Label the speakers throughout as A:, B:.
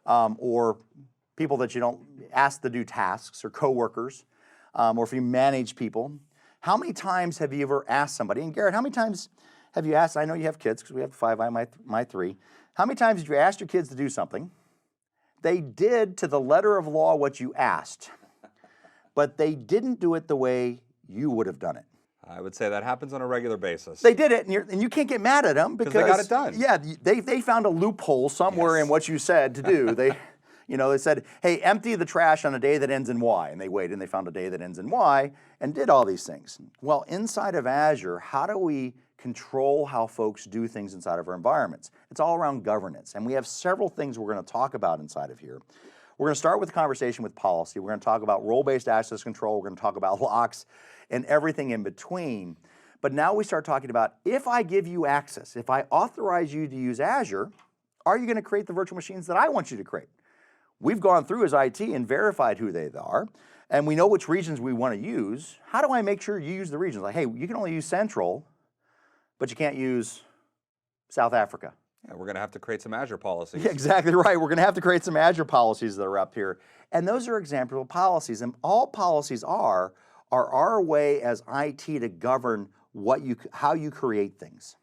A: or people that you don't ask to do tasks, or coworkers, or if you manage people. How many times have you ever asked somebody, and Garrett, how many times have you asked, I know you have kids because we have 5, my 3, how many times did you ask your kids to do something? They did to the letter of law what you asked, but they didn't do it the way you would have done it.
B: I would say that happens on a regular basis.
A: They did it, and you can't get mad at them because
B: they got it done.
A: Yeah, they found a loophole somewhere in what you said to do. They said, hey, empty the trash on a day that ends in Y, and they waited and they found a day that ends in Y and did all these things. Well, inside of Azure, how do we control how folks do things inside of our environments? It's all around governance, and we have several things we're going to talk about inside of here. We're going to start with a conversation with policy. We're going to talk about role-based access control. We're going to talk about locks and everything in between. But now we start talking about, if I give you access, if I authorize you to use Azure, are you going to create the virtual machines that I want you to create? We've gone through as IT and verified who they are, and we know which regions we want to use. How do I make sure you use the regions? Like, hey, you can only use Central, but you can't use South Africa.
B: Yeah, we're going to have to create some Azure policies.
A: Yeah, exactly right. We're going to have to create some Azure policies that are up here. And those are examples of policies. And all policies are our way as IT to govern how you create things.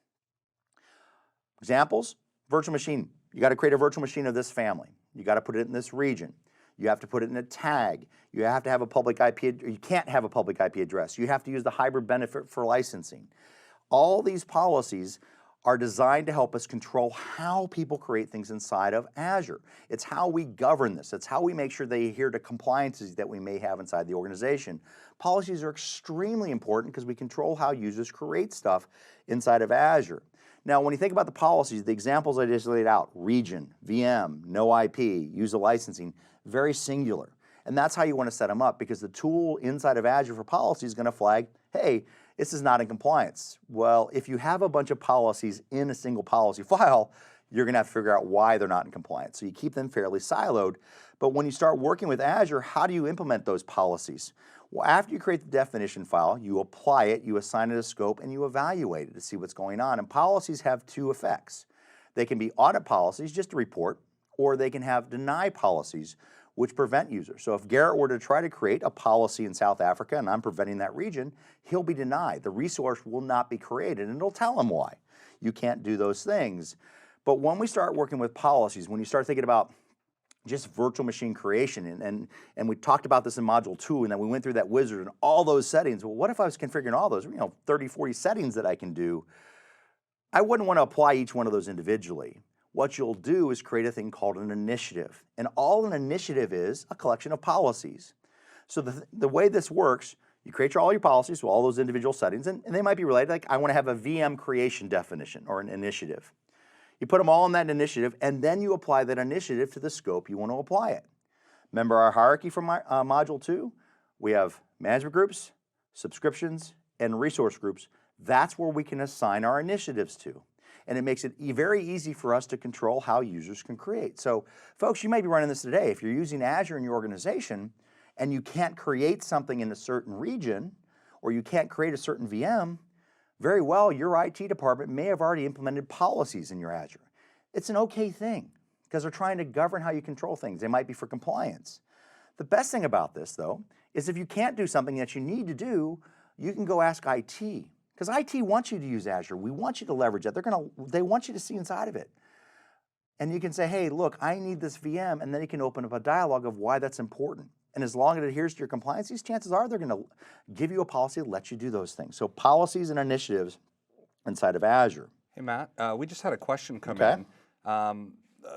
A: Examples, virtual machine. You got to create a virtual machine of this family. You got to put it in this region. You have to put it in a tag. You have to have a public IP, or you can't have a public IP address. You have to use the hybrid benefit for licensing. All these policies are designed to help us control how people create things inside of Azure. It's how we govern this. It's how we make sure they adhere to compliances that we may have inside the organization. Policies are extremely important because we control how users create stuff inside of Azure. Now, when you think about the policies, the examples I just laid out, region, VM, no IP, user licensing, very singular. And that's how you want to set them up, because the tool inside of Azure for policy is going to flag, hey, this is not in compliance. Well, if you have a bunch of policies in a single policy file, you're going to have to figure out why they're not in compliance. So you keep them fairly siloed. But when you start working with Azure, how do you implement those policies? Well, after you create the definition file, you apply it, you assign it a scope, and you evaluate it to see what's going on. And policies have two effects. They can be audit policies, just to report, or they can have deny policies, which prevent users. So if Garrett were to try to create a policy in South Africa and I'm preventing that region, he'll be denied. The resource will not be created, and it'll tell him why. You can't do those things. But when we start working with policies, when you start thinking about just virtual machine creation, and we talked about this in Module 2, and then we went through that wizard and all those settings. Well, what if I was configuring all those, 30, 40 settings that I can do? I wouldn't want to apply each one of those individually. What you'll do is create a thing called an initiative. And all an initiative is a collection of policies. So the way this works, you create all your policies, so all those individual settings, and they might be related, like I want to have a VM creation definition or an initiative. You put them all in that initiative, and then you apply that initiative to the scope you want to apply it. Remember our hierarchy from Module 2? We have management groups, subscriptions, and resource groups. That's where we can assign our initiatives to. And it makes it very easy for us to control how users can create. So folks, you may be running this today. If you're using Azure in your organization and you can't create something in a certain region, or you can't create a certain VM, very well, your IT department may have already implemented policies in your Azure. It's an okay thing, because they're trying to govern how you control things. They might be for compliance. The best thing about this, though, is if you can't do something that you need to do, you can go ask IT. Because IT wants you to use Azure. We want you to leverage that. They want you to see inside of it. And you can say, hey, look, I need this VM, and then you can open up a dialogue of why that's important. And as long as it adheres to your compliances, chances are they're going to give you a policy that lets you do those things. So policies and initiatives inside of Azure.
B: Hey, Matt, we just had a question come in.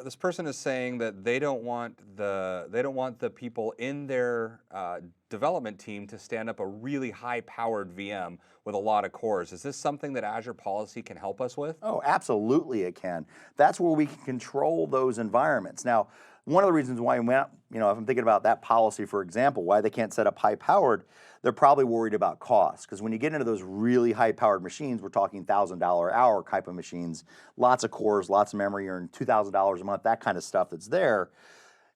B: This person is saying that they don't want the people in their development team to stand up a really high-powered VM with a lot of cores. Is this something that Azure Policy can help us with?
A: Oh, absolutely it can. That's where we can control those environments. Now, one of the reasons why, if I'm thinking about that policy, for example, why they can't set up high-powered, they're probably worried about cost. Because when you get into those really high-powered machines, we're talking $1,000 hour type of machines, lots of cores, lots of memory, earn $2,000 a month, that kind of stuff that's there.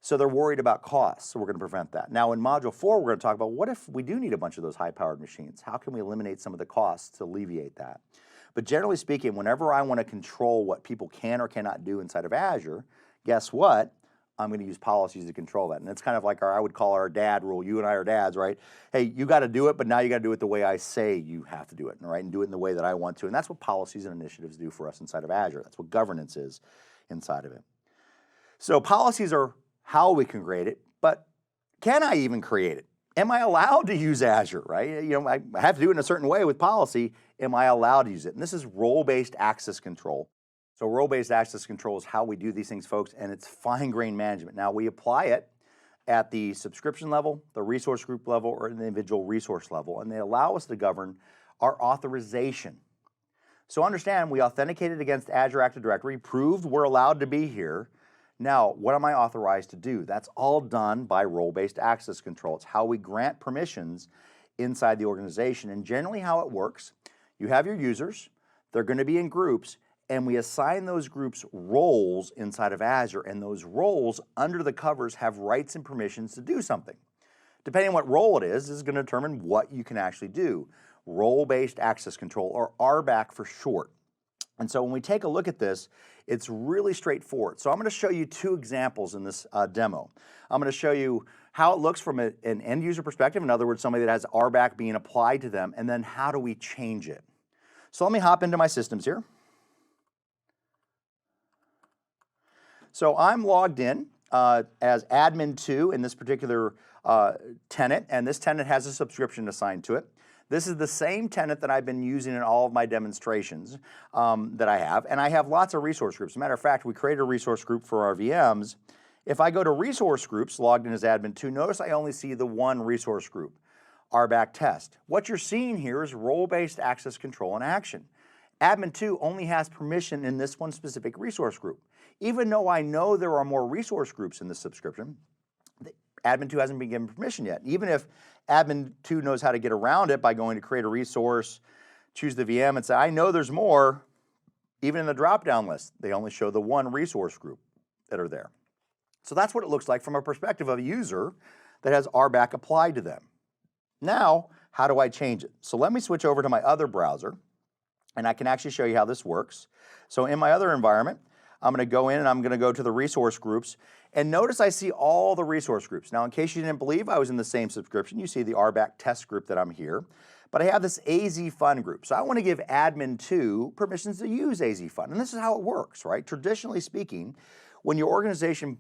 A: So they're worried about costs, so we're going to prevent that. Now in Module 4, we're going to talk about what if we do need a bunch of those high-powered machines? How can we eliminate some of the costs to alleviate that? But generally speaking, whenever I want to control what people can or cannot do inside of Azure, guess what? I'm going to use policies to control that. And it's kind of like I would call our dad rule. You and I are dads, right? Hey, you got to do it, but now you got to do it the way I say you have to do it, right? And do it in the way that I want to. And that's what policies and initiatives do for us inside of Azure. That's what governance is inside of it. So policies are how we can create it, but can I even create it? Am I allowed to use Azure, right? I have to do it in a certain way with policy. Am I allowed to use it? And this is role-based access control. So role-based access control is how we do these things, folks, and it's fine-grained management. Now, we apply it at the subscription level, the resource group level, or the individual resource level, and they allow us to govern our authorization. So understand, we authenticated against Azure Active Directory, proved we're allowed to be here. Now, what am I authorized to do? That's all done by role-based access control. It's how we grant permissions inside the organization, and generally how it works, you have your users, they're going to be in groups, and we assign those groups roles inside of Azure, and those roles under the covers have rights and permissions to do something. Depending on what role it is going to determine what you can actually do. Role-based access control, or RBAC for short. And so when we take a look at this, it's really straightforward. So I'm going to show you two examples in this demo. I'm going to show you how it looks from an end user perspective, in other words, somebody that has RBAC being applied to them, and then how do we change it. So let me hop into my systems here. So I'm logged in as admin 2 in this particular tenant, and this tenant has a subscription assigned to it. This is the same tenant that I've been using in all of my demonstrations that I have, and I have lots of resource groups. As a matter of fact, we created a resource group for our VMs. If I go to resource groups, logged in as admin 2, notice I only see the one resource group, RBAC test. What you're seeing here is role-based access control in action. Admin 2 only has permission in this one specific resource group. Even though I know there are more resource groups in this subscription, admin 2 hasn't been given permission yet. Even if admin 2 knows how to get around it by going to create a resource, choose the VM and say, I know there's more, even in the drop-down list, they only show the one resource group that are there. So that's what it looks like from a perspective of a user that has RBAC applied to them. Now, how do I change it? So let me switch over to my other browser, and I can actually show you how this works. So in my other environment, I'm going to go in and I'm going to go to the resource groups, and notice I see all the resource groups. Now, in case you didn't believe I was in the same subscription, you see the RBAC test group that I'm here, but I have this AZ Fund group. So I want to give admin 2 permissions to use AZ Fund, and this is how it works, right? Traditionally speaking, when your organization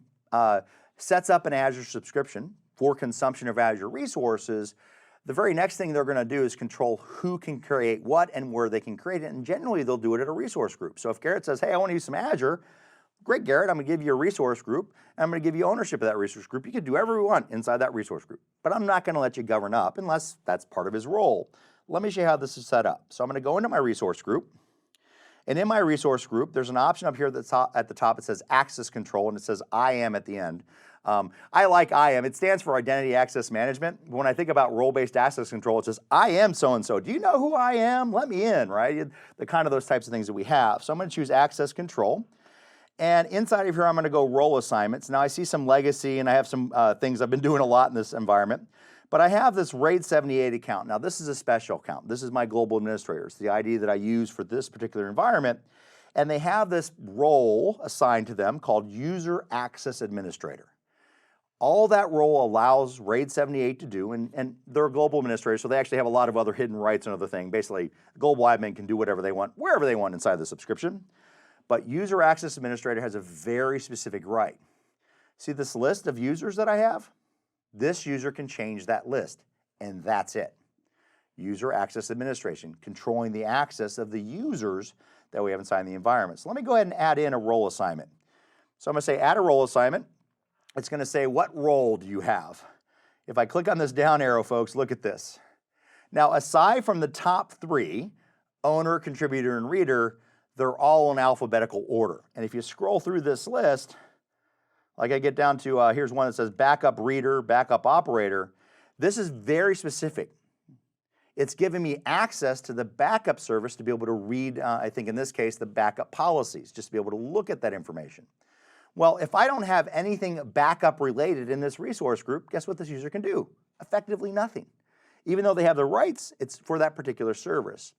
A: sets up an Azure subscription for consumption of Azure resources, the very next thing they're going to do is control who can create what and where they can create it, and generally they'll do it at a resource group. So if Garrett says, hey, I want to use some Azure, great, Garrett, I'm going to give you a resource group, and I'm going to give you ownership of that resource group. You can do whatever you want inside that resource group, but I'm not going to let you govern up unless that's part of his role. Let me show you how this is set up. So I'm going to go into my resource group, and in my resource group, there's an option up here that's at the top. It says access control, and it says IAM at the end. I like IAM. It stands for Identity Access Management. When I think about role-based access control, it says, I am so-and-so. Do you know who I am? Let me in, right? The kind of those types of things that we have. So I'm going to choose access control. And inside of here, I'm going to go role assignments. Now I see some legacy, and I have some things I've been doing a lot in this environment. But I have this RAID 78 account. Now this is a special account. This is my global administrator. It's the ID that I use for this particular environment. And they have this role assigned to them called User Access Administrator. All that role allows RAID 78 to do, and they're a global administrator, so they actually have a lot of other hidden rights and other things. Basically, global admin can do whatever they want, wherever they want inside the subscription. But User Access Administrator has a very specific right. See this list of users that I have? This user can change that list, and that's it. User Access Administration, controlling the access of the users that we have inside the environment. So let me go ahead and add in a role assignment. So I'm going to say add a role assignment. It's going to say, what role do you have? If I click on this down arrow, folks, look at this. Now, aside from the top 3, owner, contributor, and reader, they're all in alphabetical order. And if you scroll through this list, like I get down to, here's one that says backup reader, backup operator. This is very specific. It's giving me access to the backup service to be able to read, I think in this case, the backup policies, just to be able to look at that information. Well, if I don't have anything backup related in this resource group, guess what this user can do? Effectively nothing. Even though they have the rights, it's for that particular service.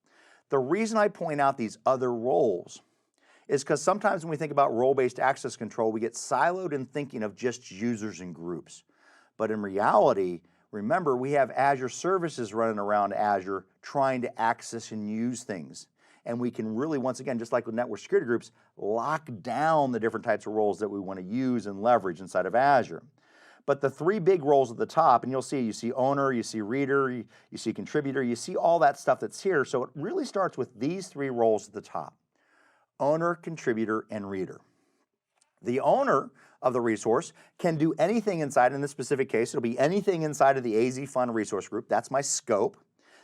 A: The reason I point out these other roles is because sometimes when we think about role-based access control, we get siloed in thinking of just users and groups. But in reality, remember, we have Azure services running around Azure trying to access and use things. And we can really, once again, just like with network security groups, lock down the different types of roles that we want to use and leverage inside of Azure. But the three big roles at the top, and you see owner, you see reader, you see contributor, you see all that stuff that's here. So it really starts with these three roles at the top: owner, contributor, and reader. The owner of the resource can do anything inside. In this specific case, it'll be anything inside of the AZ Fund resource group. That's my scope.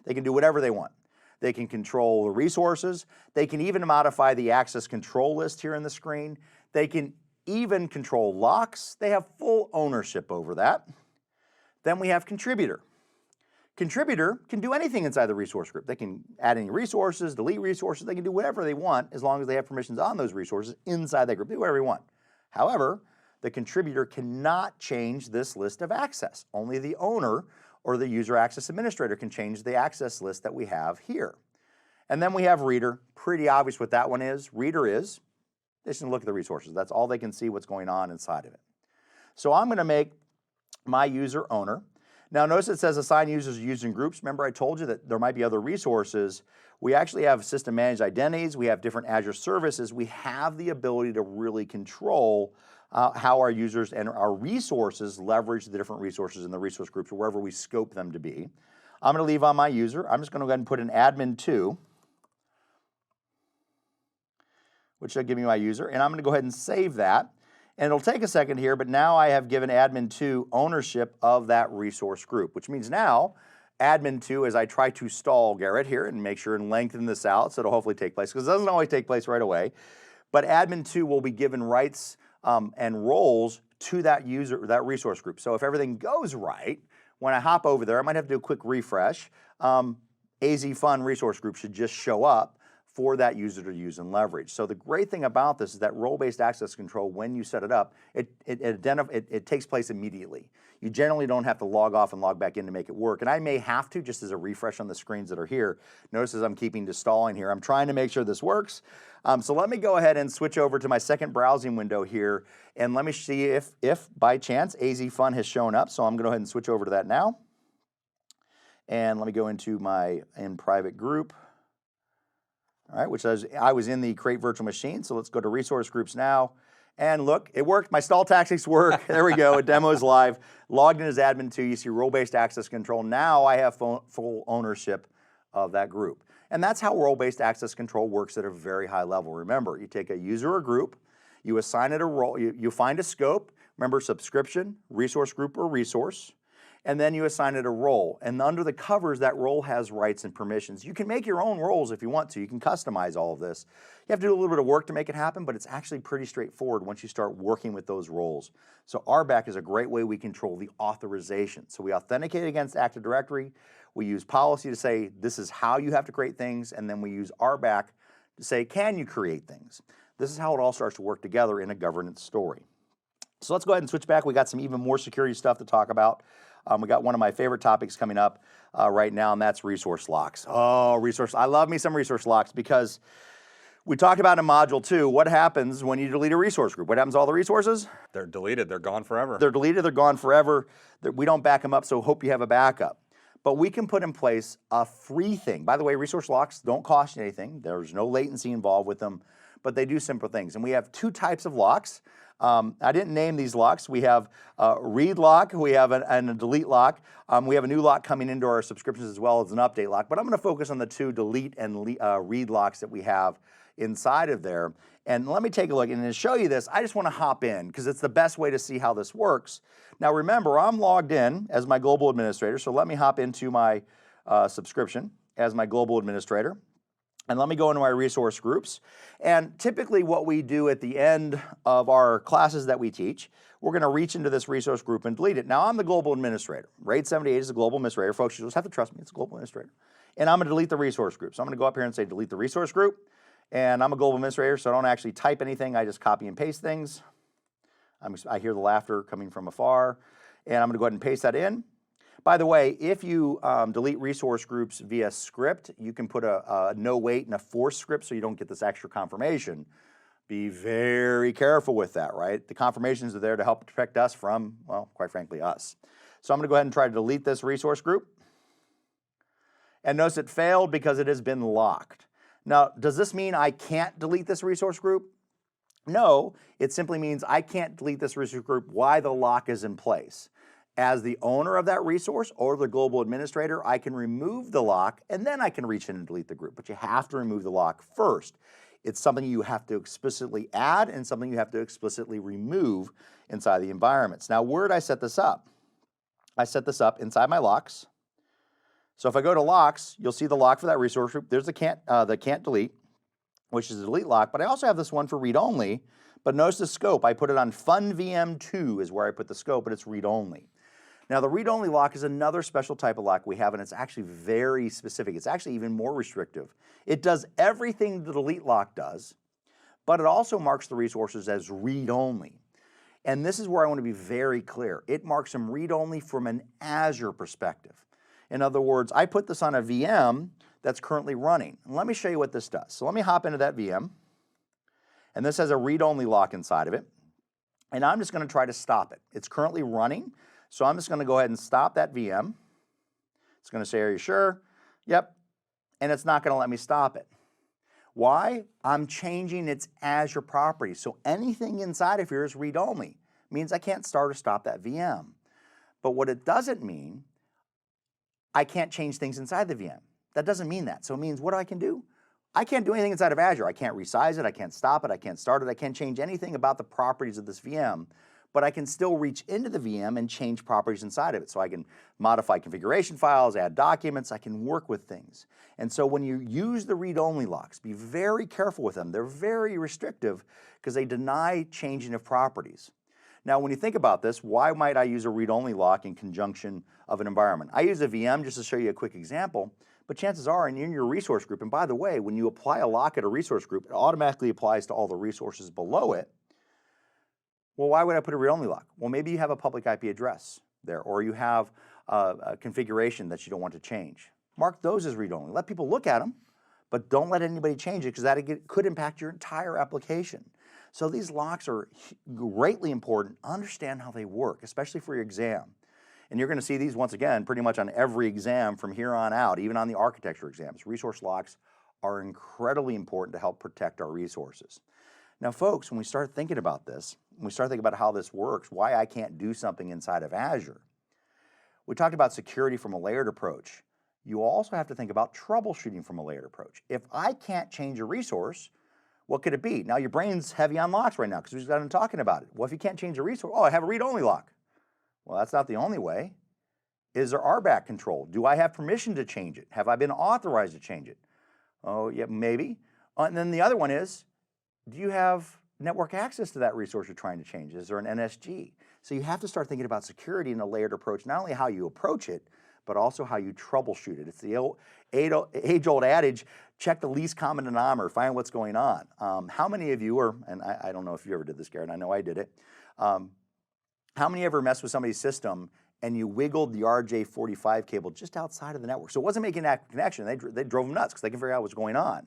A: They can do whatever they want. They can control the resources. They can even modify the access control list here in the screen. They can even control locks. They have full ownership over that. Then we have contributor. Contributor can do anything inside the resource group. They can add any resources, delete resources. They can do whatever they want as long as they have permissions on those resources inside that group. Do whatever they want. However, the contributor cannot change this list of access. Only the owner or the user access administrator can change the access list that we have here. And then we have reader. Pretty obvious what that one is. Reader is, they just look at the resources. That's all they can see what's going on inside of it. So I'm going to make my user owner. Now notice it says assign users using groups. Remember I told you that there might be other resources. We actually have system managed identities. We have different Azure services. We have the ability to really control how our users and our resources leverage the different resources in the resource groups or wherever we scope them to be. I'm going to leave on my user. I'm just going to go ahead and put an admin2, which will give me my user, and I'm going to go ahead and save that. And it'll take a second here, but now I have given admin2 ownership of that resource group, which means now admin2, as I try to stall Garrett here and make sure and lengthen this out so it'll hopefully take place, because it doesn't always take place right away, but admin2 will be given rights and roles to that user, that resource group. So if everything goes right, when I hop over there, I might have to do a quick refresh. AZ Fund resource group should just show up for that user to use and leverage. So the great thing about this is that role-based access control, when you set it up, it takes place immediately. You generally don't have to log off and log back in to make it work. And I may have to, just as a refresh on the screens that are here. Notice as I'm keeping to stalling here, I'm trying to make sure this works. So let me go ahead and switch over to my second browsing window here, and let me see if by chance AZ Fund has shown up. So I'm going to go ahead and switch over to that now. And let me go into my private group. All right, which I was in the create virtual machine. So let's go to resource groups now. And look, it worked. My stall tactics work. There we go. A demo is live. Logged in as admin2. You see role-based access control. Now I have full ownership of that group. And that's how role-based access control works at a very high level. Remember, you take a user or group, you assign it a role, you find a scope. Remember, subscription, resource group, or resource. And then you assign it a role. And under the covers, that role has rights and permissions. You can make your own roles if you want to. You can customize all of this. You have to do a little bit of work to make it happen, but it's actually pretty straightforward once you start working with those roles. So RBAC is a great way we control the authorization. So we authenticate against Active Directory. We use policy to say this is how you have to create things, and then we use RBAC to say, can you create things? This is how it all starts to work together in a governance story. So let's go ahead and switch back. We got some even more security stuff to talk about. We got one of my favorite topics coming up right now, and that's resource locks. Oh, resource, I love me some resource locks because we talked about in Module 2, what happens when you delete a resource group? What happens to all the resources?
B: They're deleted, they're gone forever.
A: They're deleted, they're gone forever. We don't back them up, so hope you have a backup. But we can put in place a free thing. By the way, resource locks don't cost you anything. There's no latency involved with them, but they do simple things. And we have two types of locks. I didn't name these locks. We have a read lock, we have a delete lock. We have a new lock coming into our subscriptions as well as an update lock, but I'm going to focus on the two delete and read locks that we have inside of there. And let me take a look, and to show you this, I just want to hop in because it's the best way to see how this works. Now remember, I'm logged in as my global administrator, so let me hop into my subscription as my global administrator. And let me go into my resource groups. And typically what we do at the end of our classes that we teach, we're going to reach into this resource group and delete it. Now I'm the global administrator. RAID 78 is the global administrator. Folks, you just have to trust me, it's a global administrator. And I'm going to delete the resource group. So I'm going to go up here and say delete the resource group. And I'm a global administrator, so I don't actually type anything. I just copy and paste things. I hear the laughter coming from afar. And I'm going to go ahead and paste that in. By the way, if you delete resource groups via script, you can put a no wait and a force script so you don't get this extra confirmation. Be very careful with that, right? The confirmations are there to help protect us from, well, quite frankly, us. So I'm going to go ahead and try to delete this resource group. And notice it failed because it has been locked. Now, does this mean I can't delete this resource group? No, it simply means I can't delete this resource group while the lock is in place. As the owner of that resource or the global administrator, I can remove the lock and then I can reach in and delete the group, but you have to remove the lock first. It's something you have to explicitly add and something you have to explicitly remove inside the environments. Now, where did I set this up? I set this up inside my locks. So if I go to locks, you'll see the lock for that resource group. There's the can't delete, which is a delete lock, but I also have this one for read only. But notice the scope, I put it on FunVM2 is where I put the scope, but it's read only. Now the read only lock is another special type of lock we have, and it's actually very specific. It's actually even more restrictive. It does everything the delete lock does, but it also marks the resources as read only. And this is where I want to be very clear. It marks them read only from an Azure perspective. In other words, I put this on a VM that's currently running. And let me show you what this does. So let me hop into that VM. And this has a read-only lock inside of it. And I'm just going to try to stop it. It's currently running. So I'm just going to go ahead and stop that VM. It's going to say, are you sure? Yep. And it's not going to let me stop it. Why? I'm changing its Azure properties. So anything inside of here is read-only. Means I can't start or stop that VM. But what it doesn't mean, I can't change things inside the VM. That doesn't mean that. So it means what I can do? I can't do anything inside of Azure. I can't resize it, I can't stop it, I can't start it, I can't change anything about the properties of this VM, but I can still reach into the VM and change properties inside of it. So I can modify configuration files, add documents, I can work with things. And so when you use the read-only locks, be very careful with them. They're very restrictive because they deny changing of properties. Now, when you think about this, why might I use a read-only lock in conjunction of an environment? I use a VM just to show you a quick example, but chances are in your resource group, and by the way, when you apply a lock at a resource group, it automatically applies to all the resources below it. Well, why would I put a read-only lock? Well, maybe you have a public IP address there, or you have a configuration that you don't want to change. Mark those as read-only. Let people look at them, but don't let anybody change it because that could impact your entire application. So these locks are greatly important. Understand how they work, especially for your exam. And you're going to see these once again pretty much on every exam from here on out, even on the architecture exams. Resource locks are incredibly important to help protect our resources. Now folks, when we start thinking about this, when we start thinking about how this works, why I can't do something inside of Azure, we talked about security from a layered approach. You also have to think about troubleshooting from a layered approach. If I can't change a resource, what could it be? Now your brain's heavy on locks right now because we've been talking about it. Well, if you can't change a resource, oh, I have a read-only lock. Well, that's not the only way. Is there RBAC control? Do I have permission to change it? Have I been authorized to change it? Oh, yeah, maybe. And then the other one is, do you have network access to that resource you're trying to change? Is there an NSG? So you have to start thinking about security in a layered approach, not only how you approach it, but also how you troubleshoot it. It's the age-old adage, check the least common denominator, find what's going on. How many of you are, and I don't know if you ever did this, Garrett, I know I did it. How many ever messed with somebody's system and you wiggled the RJ45 cable just outside of the network? So it wasn't making that connection. They drove them nuts because they couldn't figure out what's going on.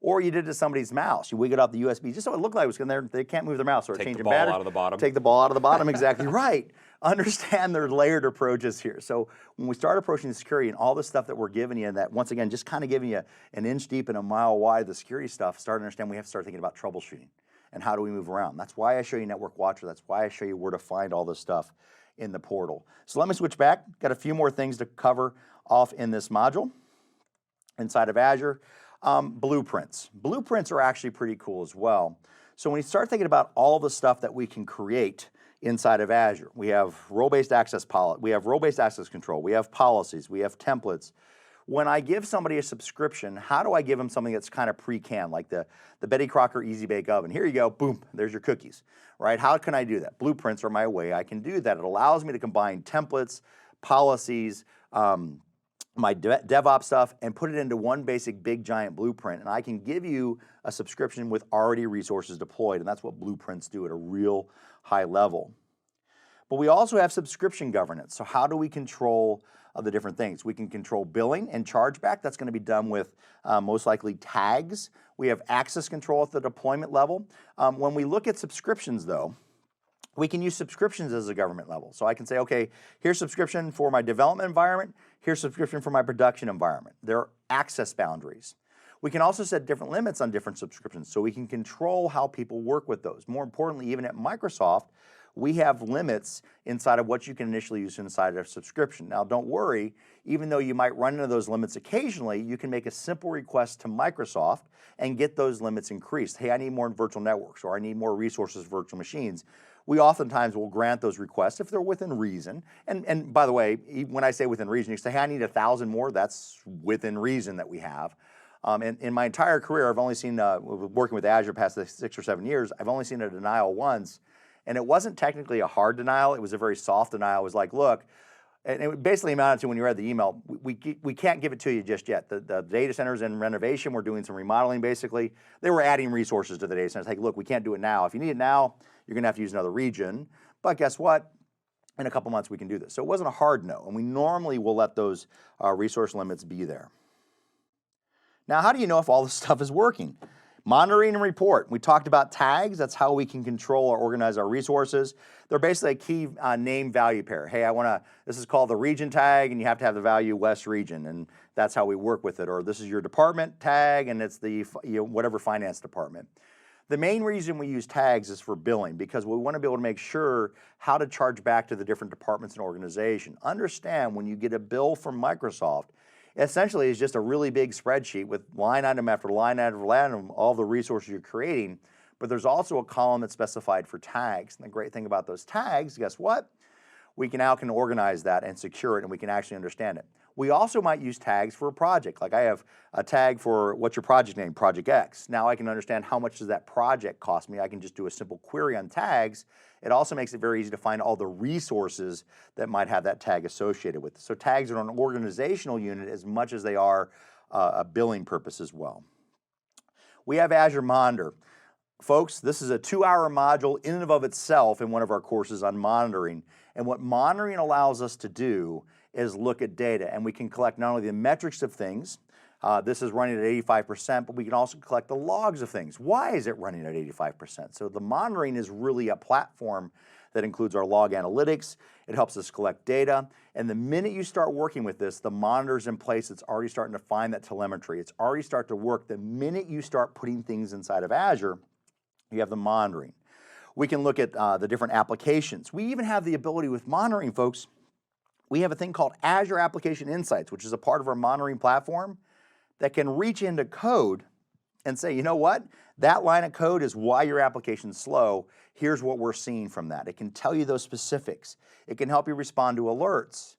A: Or you did it to somebody's mouse. You wiggled out the USB just so it looked like it was going there. They can't move their mouse, or
B: take the ball out of the bottom.
A: Take the ball out of the bottom, exactly right. Understand their layered approaches here. So when we start approaching the security and all the stuff that we're giving you, that once again, just kind of giving you an inch deep and a mile wide, the security stuff, start to understand we have to start thinking about troubleshooting and how do we move around. That's why I show you Network Watcher. That's why I show you where to find all this stuff in the portal. So let me switch back. Got a few more things to cover off in this module inside of Azure. Blueprints. Blueprints are actually pretty cool as well. So when you start thinking about all the stuff that we can create inside of Azure, we have role-based access we have role-based access control, we have policies, we have templates. When I give somebody a subscription, how do I give them something that's kind of pre-canned, like the Betty Crocker Easy Bake Oven? Here you go, boom, there's your cookies, right? How can I do that? Blueprints are my way I can do that. It allows me to combine templates, policies, my DevOps stuff, and put it into one basic big giant blueprint, and I can give you a subscription with already resources deployed, and that's what blueprints do at a real high level. But we also have subscription governance. So how do we control the different things? We can control billing and chargeback. That's going to be done with most likely tags. We have access control at the deployment level. When we look at subscriptions though, we can use subscriptions as a government level. So I can say, okay, here's subscription for my development environment, here's subscription for my production environment. There are access boundaries. We can also set different limits on different subscriptions so we can control how people work with those. More importantly, even at Microsoft, we have limits inside of what you can initially use inside of a subscription. Now don't worry, even though you might run into those limits occasionally, you can make a simple request to Microsoft and get those limits increased. Hey, I need more virtual networks, or I need more resources for virtual machines. We oftentimes will grant those requests if they're within reason. And by the way, when I say within reason, you say, hey, I need 1,000 more, that's within reason that we have. And in my entire career, I've only seen, working with Azure past the 6 or 7 years, I've only seen a denial once. And it wasn't technically a hard denial, it was a very soft denial. It was like, look, and it basically amounted to when you read the email, we can't give it to you just yet. The data center's in renovation, we're doing some remodeling basically. They were adding resources to the data centers. Like, look, we can't do it now. If you need it now, you're gonna have to use another region. But guess what? In a couple months we can do this. So it wasn't a hard no, and we normally will let those resource limits be there. Now, how do you know if all this stuff is working? Monitoring and report. We talked about tags. That's how we can control or organize our resources. They're basically a key name value pair. Hey, this is called the region tag, and you have to have the value West region, and that's how we work with it. Or this is your department tag, and it's the whatever finance department. The main reason we use tags is for billing, because we want to be able to make sure how to charge back to the different departments and organization. Understand, when you get a bill from Microsoft, essentially it's just a really big spreadsheet with line item after line item after line item, all the resources you're creating, but there's also a column that's specified for tags. And the great thing about those tags, guess what? We can organize that and secure it, and we can actually understand it. We also might use tags for a project. Like I have a tag for what's your project name, Project X. Now I can understand how much does that project cost me. I can just do a simple query on tags. It also makes it very easy to find all the resources that might have that tag associated with it. So tags are an organizational unit as much as they are a billing purpose as well. We have Azure Monitor. Folks, this is a 2-hour module in and of itself in one of our courses on monitoring. And what monitoring allows us to do is look at data, and we can collect not only the metrics of things, this is running at 85%, but we can also collect the logs of things. Why is it running at 85%? So the monitoring is really a platform that includes our log analytics. It helps us collect data. And the minute you start working with this, the monitor's in place, it's already starting to find that telemetry. It's already starting to work. The minute you start putting things inside of Azure, you have the monitoring. We can look at the different applications. We even have the ability with monitoring, folks. We have a thing called Azure Application Insights, which is a part of our monitoring platform that can reach into code and say, you know what? That line of code is why your application's slow. Here's what we're seeing from that. It can tell you those specifics. It can help you respond to alerts.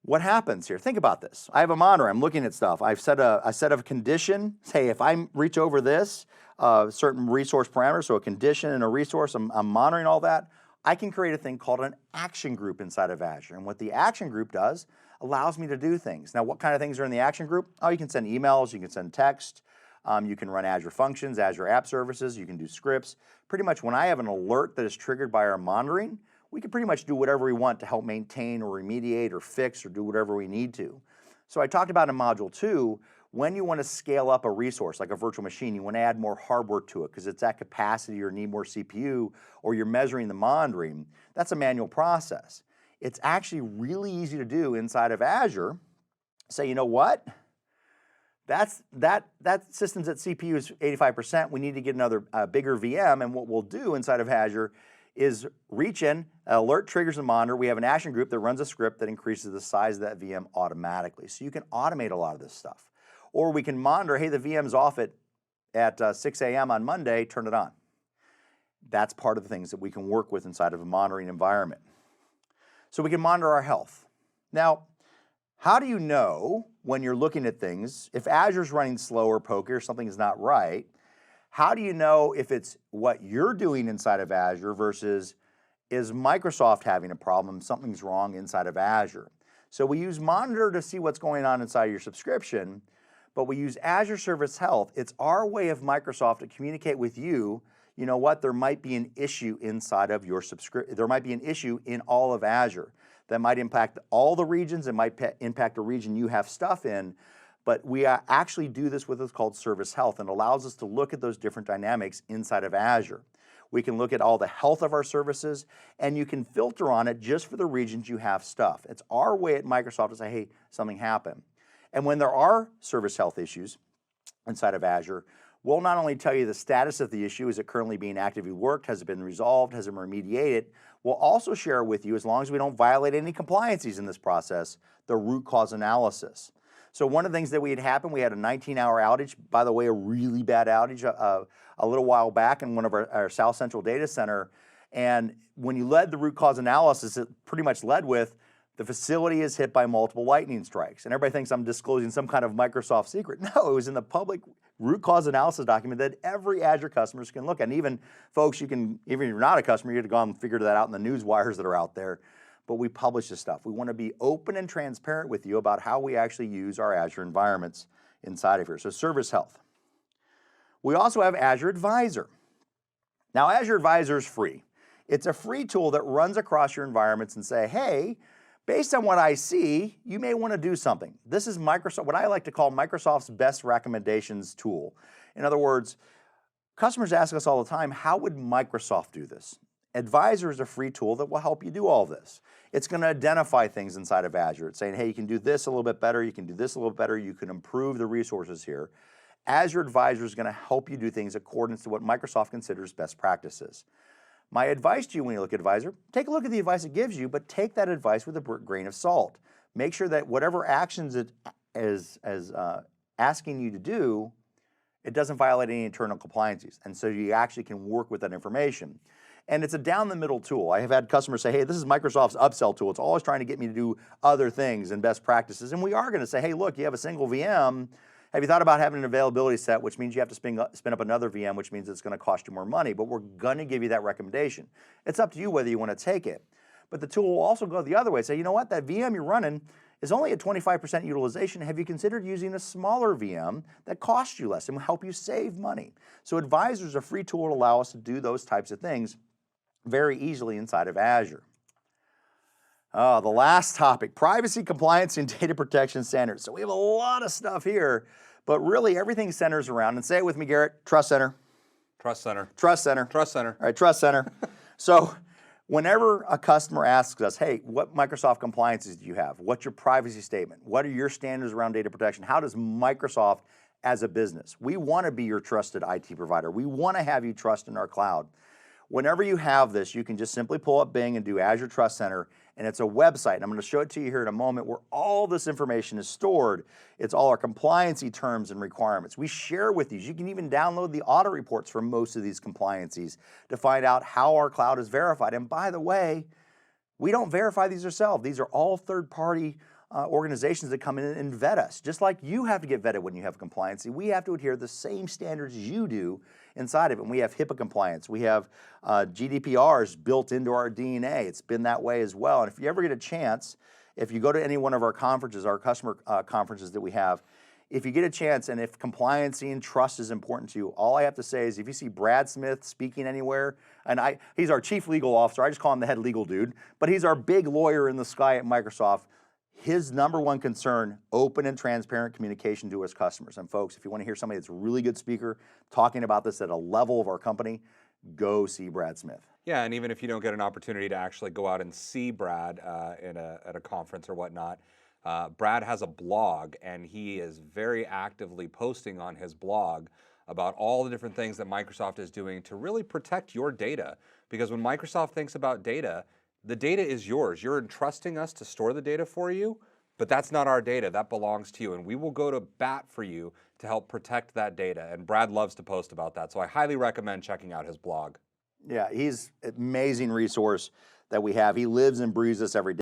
A: What happens here? Think about this. I have a monitor. I'm looking at stuff. I've set a condition. Say if I reach over this certain resource parameter, so a condition and a resource, I'm monitoring all that. I can create a thing called an action group inside of Azure. And what the action group does allows me to do things. Now, what kind of things are in the action group? Oh, you can send emails, you can send text, you can run Azure Functions, Azure App Services, you can do scripts. Pretty much when I have an alert that is triggered by our monitoring, we can pretty much do whatever we want to help maintain or remediate or fix or do whatever we need to. So I talked about in Module 2, when you want to scale up a resource like a virtual machine, you want to add more hardware to it because it's at capacity or need more CPU, or you're measuring the monitoring, that's a manual process. It's actually really easy to do inside of Azure. Say, you know what? That system's at CPU is 85%. We need to get another bigger VM, and what we'll do inside of Azure is reach in, alert triggers the monitor. We have an action group that runs a script that increases the size of that VM automatically. So you can automate a lot of this stuff. Or we can monitor, hey, the VM's off at 6 a.m. on Monday, turn it on. That's part of the things that we can work with inside of a monitoring environment. So we can monitor our health. Now, how do you know when you're looking at things, if Azure's running slow or pokey or something is not right, how do you know if it's what you're doing inside of Azure versus is Microsoft having a problem, something's wrong inside of Azure? So we use Monitor to see what's going on inside your subscription, but we use Azure Service Health. It's our way of Microsoft to communicate with you. you know what, there might be an issue inside of your subscription. There might be an issue in all of Azure that might impact all the regions. It might impact the region you have stuff in. But we actually do this with what's called service health, and allows us to look at those different dynamics inside of Azure. We can look at all the health of our services, and you can filter on it just for the regions you have stuff. It's our way at Microsoft to say, hey, something happened. And when there are service health issues inside of Azure, we'll not only tell you the status of the issue, is it currently being actively worked, has it been resolved, has it been remediated, we'll also share with you, as long as we don't violate any compliances in this process, the root cause analysis. So one of the things that we had a 19-hour outage, by the way, a really bad outage a little while back in one of our South Central data center. And when you led the root cause analysis, it pretty much led with, the facility is hit by multiple lightning strikes. And everybody thinks I'm disclosing some kind of Microsoft secret. No, it was in the public root cause analysis document that every Azure customer can look at. And even folks, even if you're not a customer, you'd have gone and figured that out in the news wires that are out there. But we publish this stuff. We want to be open and transparent with you about how we actually use our Azure environments inside of here. So service health. We also have Azure Advisor. Now, Azure Advisor is free. It's a free tool that runs across your environments and say, hey, based on what I see, you may want to do something. This is Microsoft, what I like to call Microsoft's best recommendations tool. In other words, customers ask us all the time, how would Microsoft do this? Advisor is a free tool that will help you do all this. It's going to identify things inside of Azure. It's saying, hey, you can do this a little bit better, you can do this a little bit better, you can improve the resources here. Azure Advisor is going to help you do things according to what Microsoft considers best practices. My advice to you when you look at Advisor, take a look at the advice it gives you, but take that advice with a grain of salt. Make sure that whatever actions it is asking you to do, it doesn't violate any internal compliances. And so you actually can work with that information. And it's a down-the-middle tool. I have had customers say, hey, this is Microsoft's upsell tool. It's always trying to get me to do other things and best practices. And we are going to say, hey, look, you have a single VM. Have you thought about having an availability set, which means you have to spin up another VM, which means it's going to cost you more money. But we're going to give you that recommendation. It's up to you whether you want to take it. But the tool will also go the other way. Say, you know what, that VM you're running is only at 25% utilization. Have you considered using a smaller VM that costs you less and will help you save money? So Advisor is a free tool to allow us to do those types of things very easily inside of Azure. The last topic, privacy, compliance, and data protection standards. So we have a lot of stuff here, but really everything centers around, and say it with me, Garrett, Trust Center.
B: Trust Center.
A: Trust Center.
B: Trust Center.
A: All right, Trust Center. So whenever a customer asks us, hey, what Microsoft compliances do you have? What's your privacy statement? What are your standards around data protection? How does Microsoft as a business? We want to be your trusted IT provider. We want to have you trust in our cloud. Whenever you have this, you can just simply pull up Bing and do Azure Trust Center, and it's a website, and I'm going to show it to you here in a moment, where all this information is stored. It's all our compliancy terms and requirements. We share with these. You can even download the audit reports for most of these compliances to find out how our cloud is verified. And by the way, we don't verify these ourselves. These are all third-party organizations that come in and vet us. Just like you have to get vetted when you have compliancy, we have to adhere to the same standards you do inside of it. And we have HIPAA compliance. We have GDPRs built into our DNA. It's been that way as well. And if you ever get a chance, if you go to any one of our conferences, our customer conferences that we have, if you get a chance, and if compliancy and trust is important to you, all I have to say is if you see Brad Smith speaking anywhere, and he's our chief legal officer, I just call him the head legal dude, but he's our big lawyer in the sky at Microsoft. His number one concern, open and transparent communication to his customers. And folks, if you want to hear somebody that's a really good speaker talking about this at a level of our company, go see Brad Smith.
B: Yeah, and even if you don't get an opportunity to actually go out and see Brad at a conference or whatnot, Brad has a blog, and he is very actively posting on his blog about all the different things that Microsoft is doing to really protect your data. Because when Microsoft thinks about data, the data is yours. You're entrusting us to store the data for you, but that's not our data. That belongs to you, and we will go to bat for you to help protect that data. And Brad loves to post about that, so I highly recommend checking out his blog.
A: Yeah, he's an amazing resource that we have. He lives and breathes this every day.